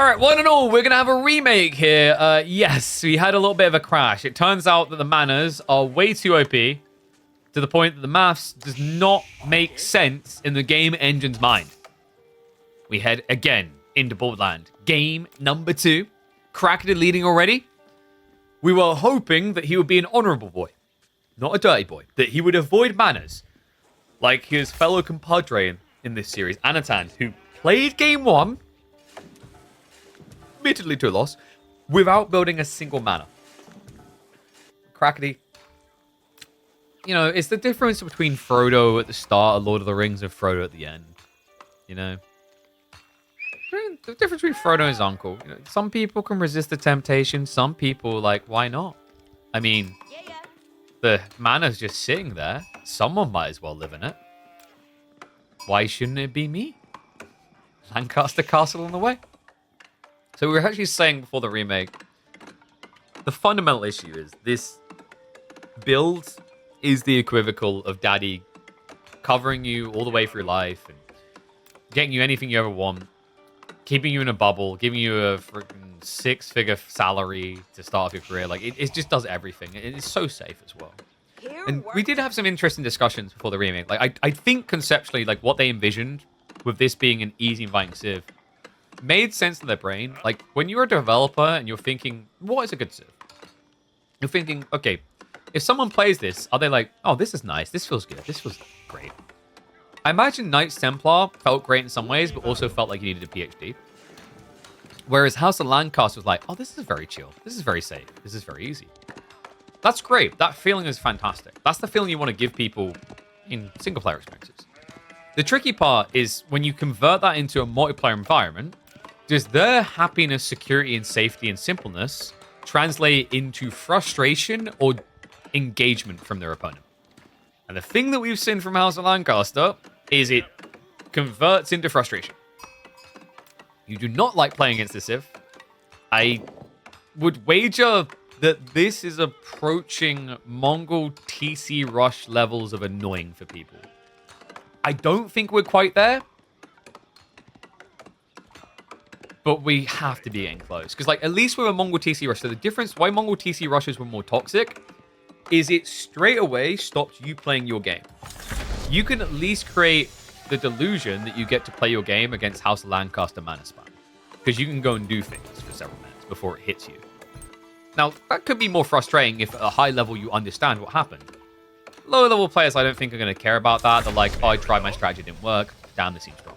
All right, one and all, we're going to have a remake here. Yes, we had a little bit of a crash. It turns out that the manors are way too OP to the point that the maths does not make sense in the game engine's mind. We head again into Borderland. Game number 2. Cracked leading already. We were hoping that he would be an honorable boy, not a dirty boy, that he would avoid manners like his fellow compadre in this series, Anatan, who played game 1, admittedly to a loss, without building a single manor. Crackety. You know, it's the difference between Frodo at the start of Lord of the Rings and Frodo at the end. You know? The difference between Frodo and his uncle. You know, some people can resist the temptation. Some people, like, why not? I mean, the manor's just sitting there. Someone might as well live in it. Why shouldn't it be me? Lancaster Castle on the way. So we were actually saying before the remake, the fundamental issue is this build is the equivocal of Daddy covering you all the way through life and getting you anything you ever want, keeping you in a bubble, giving you a freaking 6-figure salary to start off your career. Like, it just does everything. It's so safe as well. And we did have some interesting discussions before the remake. Like, I think conceptually, like, what they envisioned with this being an easy inviting civ made sense in their brain. Like, when you're a developer and you're thinking, what is a good civ? You're thinking, okay, if someone plays this, are they like, oh, this is nice, this feels good, this feels great. I imagine Knights Templar felt great in some ways, but also felt like you needed a PhD. Whereas House of Lancaster was like, oh, this is very chill, this is very safe, this is very easy. That's great. That feeling is fantastic. That's the feeling you want to give people in single-player experiences. The tricky part is when you convert that into a multiplayer environment, does their happiness, security, and safety and simpleness translate into frustration or engagement from their opponent? And the thing that we've seen from House of Lancaster is it converts into frustration. You do not like playing against this Civ. I would wager that this is approaching Mongol TC Rush levels of annoying for people. I don't think we're quite there, but we have to be getting close. Because, like, at least with a Mongol TC Rush, so the difference why Mongol TC Rushes were more toxic is it straight away stopped you playing your game. You can at least create the delusion that you get to play your game against House of Lancaster mana spam, because you can go and do things for several minutes before it hits you. Now, that could be more frustrating if at a high level you understand what happened. Lower level players, I don't think are going to care about that. They're like, oh, I tried my strategy, it didn't work. Damn, this seems wrong.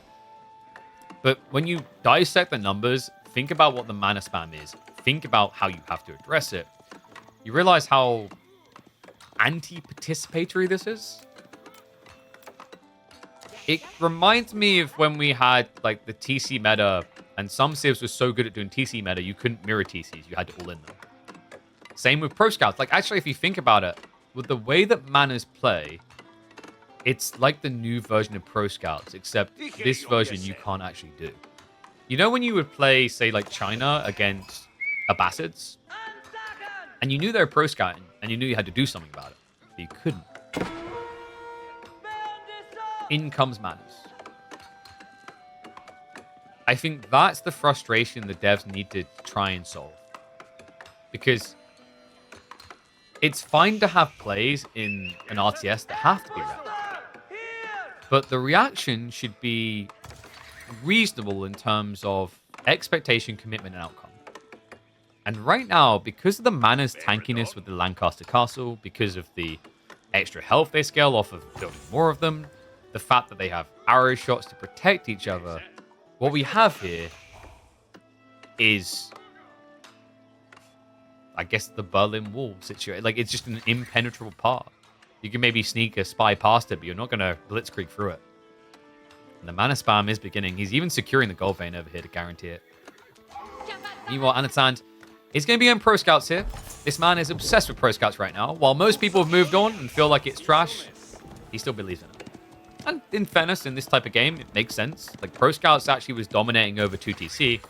But when you dissect the numbers, think about what the mana spam is. Think about how you have to address it. You realize how anti-participatory this is? It reminds me of when we had, like, the TC meta, and some civs were so good at doing TC meta, you couldn't mirror TCs. You had to all in them. Same with Pro Scouts. Like, actually, if you think about it, with the way that manas play, it's like the new version of Pro Scouts, except this version you can't actually do. You know when you would play, say, like China against Abbasids? And you knew they were Pro Scouting, and you knew you had to do something about it, but you couldn't. In comes manas. I think that's the frustration the devs need to try and solve. Because it's fine to have plays in an RTS that have to be read. But the reaction should be reasonable in terms of expectation, commitment, and outcome. And right now, because of the mana's tankiness with the Lancaster Castle, because of the extra health they scale off of building more of them, the fact that they have arrow shots to protect each other, what we have here is, I guess, the Berlin Wall situation. Like, it's just an impenetrable part. You can maybe sneak a spy past it, but you're not going to blitzkrieg through it. And the mana spam is beginning. He's even securing the gold vein over here to guarantee it. Meanwhile, Anatan is going to be in Pro Scouts here. This man is obsessed with Pro Scouts right now. While most people have moved on and feel like it's trash, he still believes in it. And in fairness, in this type of game, it makes sense. Like, Pro Scouts actually was dominating over 2TC.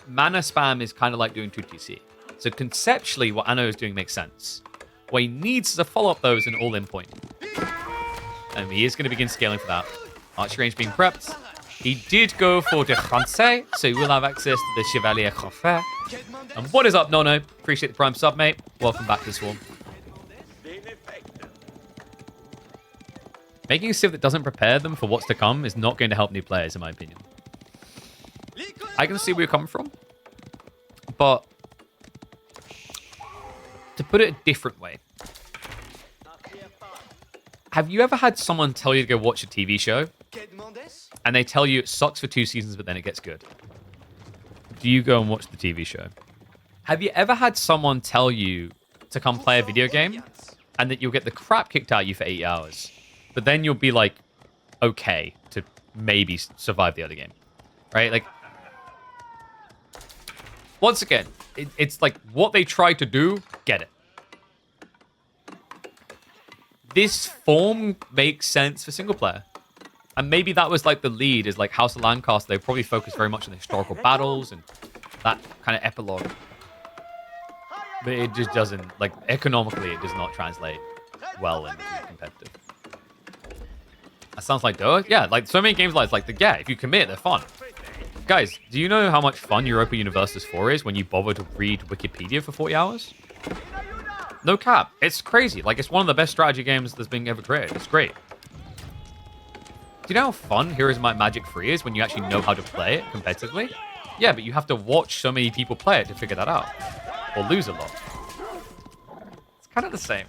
Mana spam is kind of like doing 2TC. So conceptually, what Anno is doing makes sense. What he needs is a follow-up, though, is an all-in point. And he is going to begin scaling for that. Archery range being prepped. He did go for the Francais, so he will have access to the Chevalier Confrère. And what is up, Nono? Appreciate the prime sub, mate. Welcome back to the Swarm. Making a civ that doesn't prepare them for what's to come is not going to help new players, in my opinion. I can see where you're coming from, but to put it a different way, have you ever had someone tell you to go watch a TV show and they tell you it sucks for 2 seasons, but then it gets good? Do you go and watch the TV show? Have you ever had someone tell you to come play a video game and that you'll get the crap kicked out of you for 8 hours, but then you'll be like, okay, to maybe survive the other game, right? Like, once again, it's like what they try to do, get it. This form makes sense for single player. And maybe that was like the lead, is like House of Lancaster. They probably focus very much on the historical battles and that kind of epilogue. But it just doesn't, like, economically, it does not translate well into competitive. That sounds like dough. Yeah, like so many games like yeah, if you commit, they're fun. Guys, do you know how much fun Europa Universalis 4 is when you bother to read Wikipedia for 40 hours? No cap. It's crazy. Like, it's one of the best strategy games that's been ever created. It's great. Do you know how fun Heroes Might Magic 3 is when you actually know how to play it competitively? Yeah, but you have to watch so many people play it to figure that out. Or lose a lot. It's kind of the same.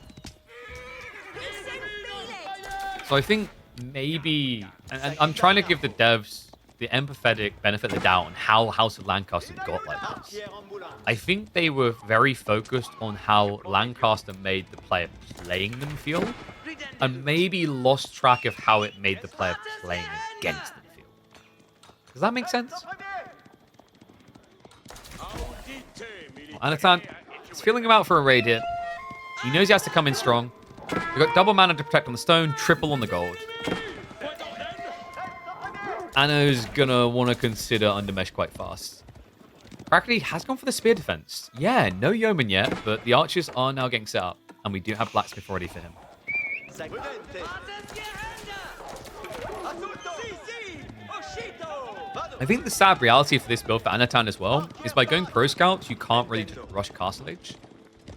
So I think maybe... And I'm trying to give the devs the empathetic benefit of the doubt on how House of Lancaster got like this. I think they were very focused on how Lancaster made the player playing them feel, and maybe lost track of how it made the player playing against them feel. Does that make sense? Anatan is feeling him out for a raid here. He knows he has to come in strong. We've got double mana to protect on the stone, triple on the gold. Anno's gonna want to consider Undermesh quite fast. Crackety has gone for the spear defense. Yeah, no yeoman yet, but the archers are now getting set up, and we do have blacksmith ready for him. I think the sad reality for this build for Anatan as well is by going pro scouts, you can't really just rush Castle Age,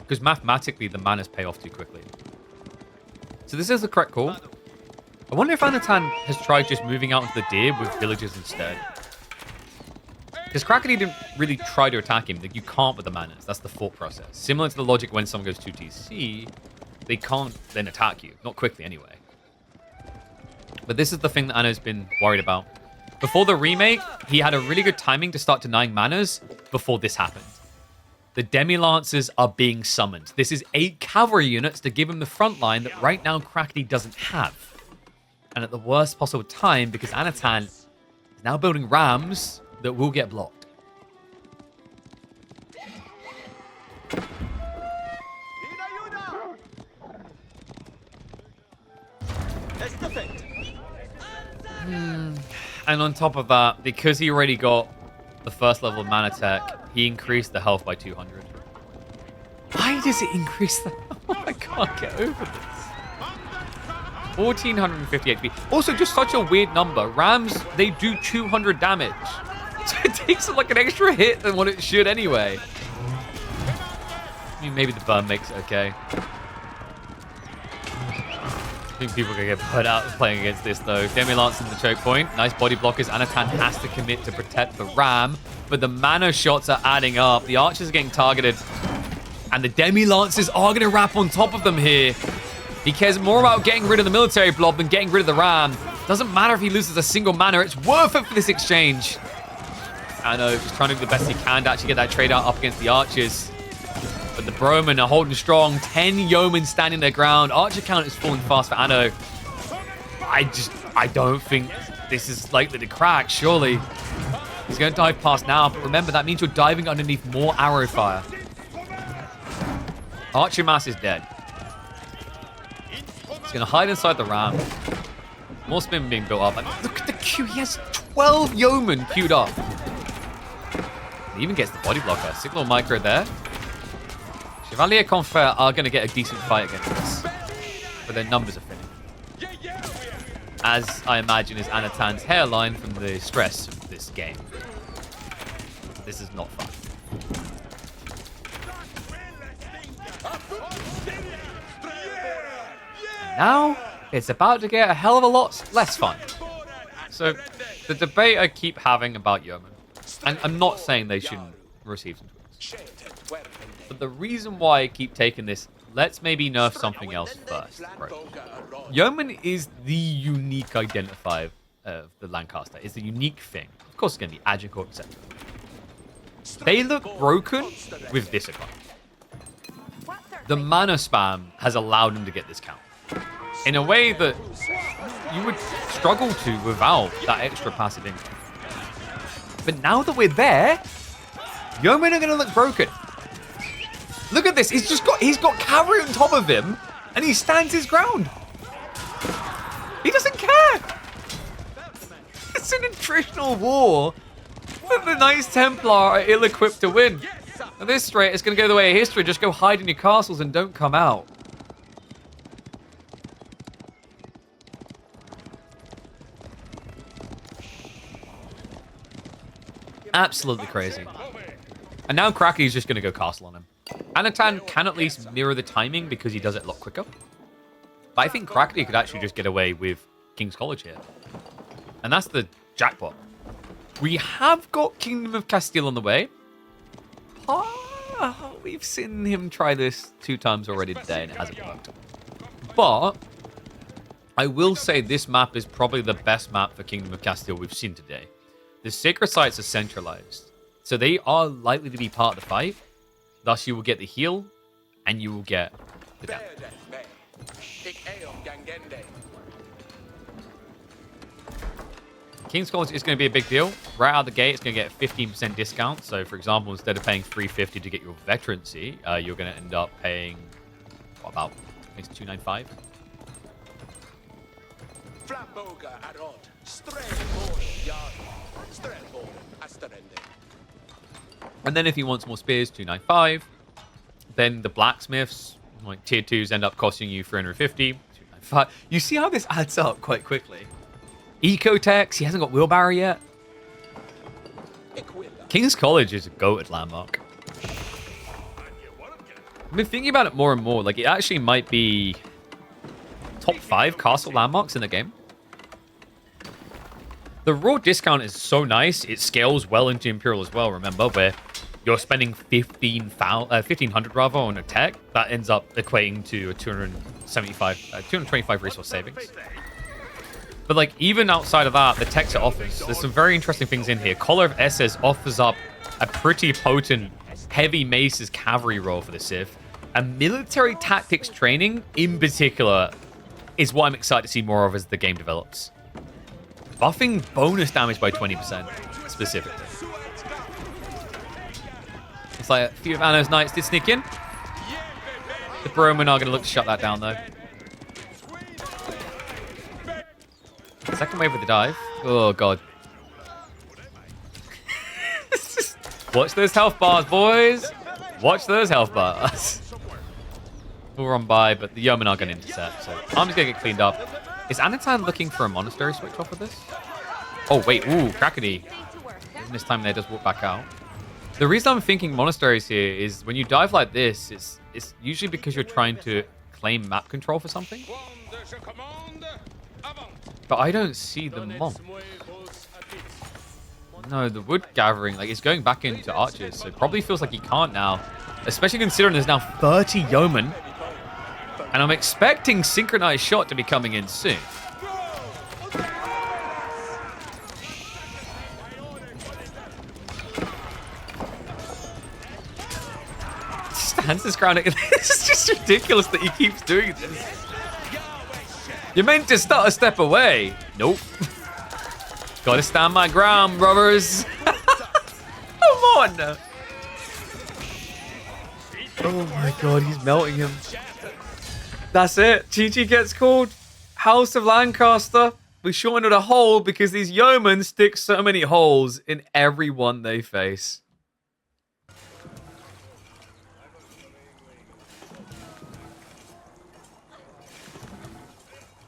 because mathematically the manas pay off too quickly. So this is the correct call. I wonder if Anatan has tried just moving out into the deer with villagers instead. Because Crackety didn't really try to attack him. Like, you can't with the manas. That's the thought process. Similar to the logic when someone goes 2TC, they can't then attack you. Not quickly, anyway. But this is the thing that Anno's been worried about. Before the remake, he had a really good timing to start denying manas before this happened. The Demi-Lancers are being summoned. This is 8 cavalry units to give him the front line that right now Crackety doesn't have. And at the worst possible time, because Anatan is now building rams that will get blocked. And on top of that, because he already got the first level of mana tech, he increased the health by 200. Why does it increase the health? I can't get over this. 1450 HP. Also, just such a weird number. Rams, they do 200 damage. So it takes like an extra hit than what it should anyway. I mean, maybe the burn makes it okay. I think people are going to get put out playing against this, though. Demi-Lance in the choke point. Nice body blockers. Anatan has to commit to protect the ram. But the mana shots are adding up. The archers are getting targeted. And the Demi-Lancers are going to wrap on top of them here. He cares more about getting rid of the military blob than getting rid of the ram. Doesn't matter if he loses a single mana. It's worth it for this exchange. I know, just trying to do the best he can to actually get that trade out up against the archers. But the Bromen are holding strong. 10 yeomen standing their ground. Archer count is falling fast for Anno. I don't think this is likely to crack, surely. He's going to dive past now, but remember, that means you're diving underneath more arrow fire. Archer mass is dead. He's going to hide inside the ram. More spin being built up. And look at the queue. He has 12 yeomen queued up. He even gets the body blocker. Signal micro there. Chevalier Confrère are going to get a decent fight against this. But their numbers are thinning. as I imagine is Anatan's hairline from the stress of this game. This is not fun. Now, it's about to get a hell of a lot less fun. So, the debate I keep having about Yeoman, and I'm not saying they shouldn't receive some tweaks, but the reason why I keep taking this, let's maybe nerf something else first. Right. Yeoman is the unique identifier of the Lancaster. It's the unique thing. Of course, it's going to be Agincourt, etc. They look broken with this economy. The mana spam has allowed them to get this count in a way that you would struggle to without that extra passive income. But now that we're there, Yeoman are going to look broken. Look at this. He's got cavalry on top of him, and he stands his ground. He doesn't care. It's an attritional war that the Knights Templar are ill-equipped to win. At this rate, it's going to go the way of history. Just go hide in your castles and don't come out. Absolutely crazy. And now Cracky's just going to go castle on him. Anatan can at least mirror the timing because he does it a lot quicker. But I think Cracky could actually just get away with King's College here. And that's the jackpot. We have got Kingdom of Castile on the way. We've seen him try this 2 times already today and it hasn't worked. But I will say this map is probably the best map for Kingdom of Castile we've seen today. The sacred sites are centralized, so they are likely to be part of the fight. Thus, you will get the heal, and you will get the damage. King's College is going to be a big deal. Right out of the gate, it's going to get a 15% discount. So, for example, instead of paying $350 to get your veterancy, you're going to end up paying, what, about I think it's $295? And then if he wants more spears, $295. Then the blacksmiths, like tier 2s, end up costing you $350, $295. You see how this adds up quite quickly. Ecotex, he hasn't got wheelbarrow yet. King's College is a goated landmark. I've been thinking about it more and more. Like, it actually might be top 5 castle landmarks in the game. The raw discount is so nice. It scales well into Imperial as well, remember, where you're spending 1,500 rather on a tech. That ends up equating to a 225 resource savings. But like, even outside of that, the techs it offers, there's some very interesting things in here. Collar of Esses offers up a pretty potent heavy maces cavalry roll for the Civ. And military tactics training, in particular, is what I'm excited to see more of as the game develops. Buffing bonus damage by 20%, specifically. It's like a few of Anno's Knights did sneak in. The Bromen are going to look to shut that down, though. Second wave with the dive. Oh, God. Watch those health bars, boys. Watch those health bars. We'll run by, but the Yeomen are going to intercept, so army's going to get cleaned up. Is Anatan looking for a monastery switch off of this? Oh, wait. Ooh, Crackety. This time there does walk back out. The reason I'm thinking monasteries here is when you dive like this, it's usually because you're trying to claim map control for something. But I don't see the monk. No, the wood gathering, like, it's going back into archers, so it probably feels like he can't now. Especially considering there's now 30 yeomen. And I'm expecting synchronized shot to be coming in soon. Stands his ground. This is just ridiculous that he keeps doing this. You're meant to start a step away. Nope. Gotta stand my ground, brothers. Come on. Oh my god, he's melting him. That's it. GG gets called. House of Lancaster. We shortened it a hole because these yeomen stick so many holes in every one they face.